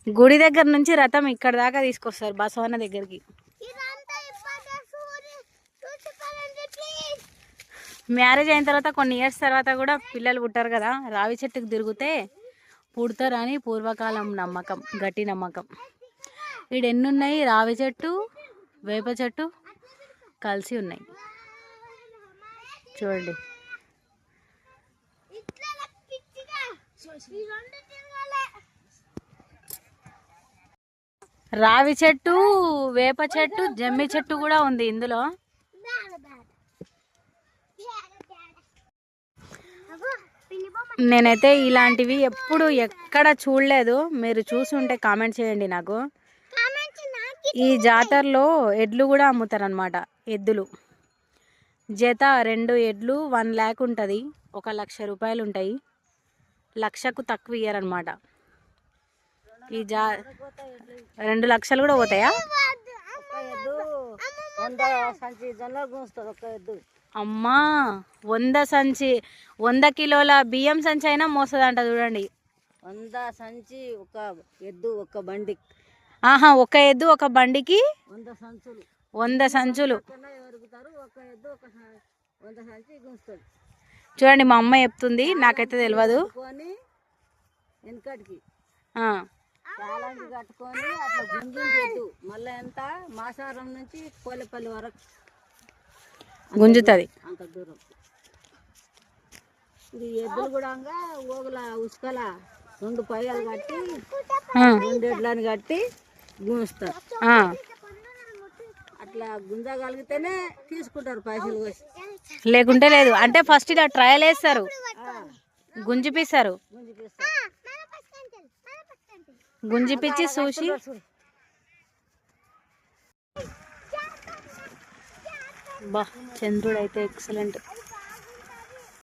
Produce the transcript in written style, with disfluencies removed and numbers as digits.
గుడి దగ్గర నుంచి రథం ఇక్కడ దాకా తీసుకొస్తారు బసవన్న దగ్గరికి. మ్యారేజ్ అయిన తర్వాత కొన్ని ఇయర్స్ తర్వాత కూడా పిల్లలు పుట్టారు కదా, రావి చెట్టుకు తిరిగితే పుడతారు అని పూర్వకాలం నమ్మకం, గట్టి నమ్మకం. ఇక్కడ ఎన్ని ఉన్నాయి, రావి చెట్టు వేప చెట్టు కలిసి ఉన్నాయి చూడండి. రావి చెట్టు, వేప చెట్టు, జమ్మి చెట్టు కూడా ఉంది ఇందులో. నేనైతే ఇలాంటివి ఎప్పుడు ఎక్కడ చూడలేదు. మీరు చూసి ఉంటే కామెంట్ చేయండి నాకు. ఈ జాతరలో ఎడ్లు కూడా అమ్ముతారనమాట. ఎద్దులు జత 2 ఎడ్లు 1 lakh ఉంటుంది. 1 లక్ష రూపాయలు ఉంటాయి. లక్షకు తక్కువ ఇయ్యారనమాట. ఈ 2 లక్షలు కూడా పోతాయా? అమ్మా 100 కిలోల బియ్యం సంచి అయినా మోస్తుందంట చూడండి. 100 సంచి ఒక ఎద్దు ఒక బండి. ఆహా, ఒక ఎద్దు ఒక బండికి 100 సంచులు. చూడండి మా అమ్మ చెప్తుంది, నాకైతే తెలియదు. వెనకటికి చాలాంటి కట్టుకొని అట్లా గుంజుతూ మళ్ళీ ఎంత మాసారం నుంచి కోలేపల్లి వరకు గుంజుతుంది అంత దూరం. ఇది ఎద్దులు కూడా ఓగుల ఉసుకల 2 పయ్యాలు కట్టి 2 ఎడ్లను కట్టి గుంజుస్తారు. అట్లా గుంజగలిగితేనే తీసుకుంటారు పైసలు వచ్చి, లేకుంటే లేదు. అంటే ఫస్ట్ ఇలా ట్రయల్ వేస్తారు, గుంజిపిస్తారు. గుంజిపిచ్చి చూసి బా చంద్రుడు అయితే ఎక్సలెంట్.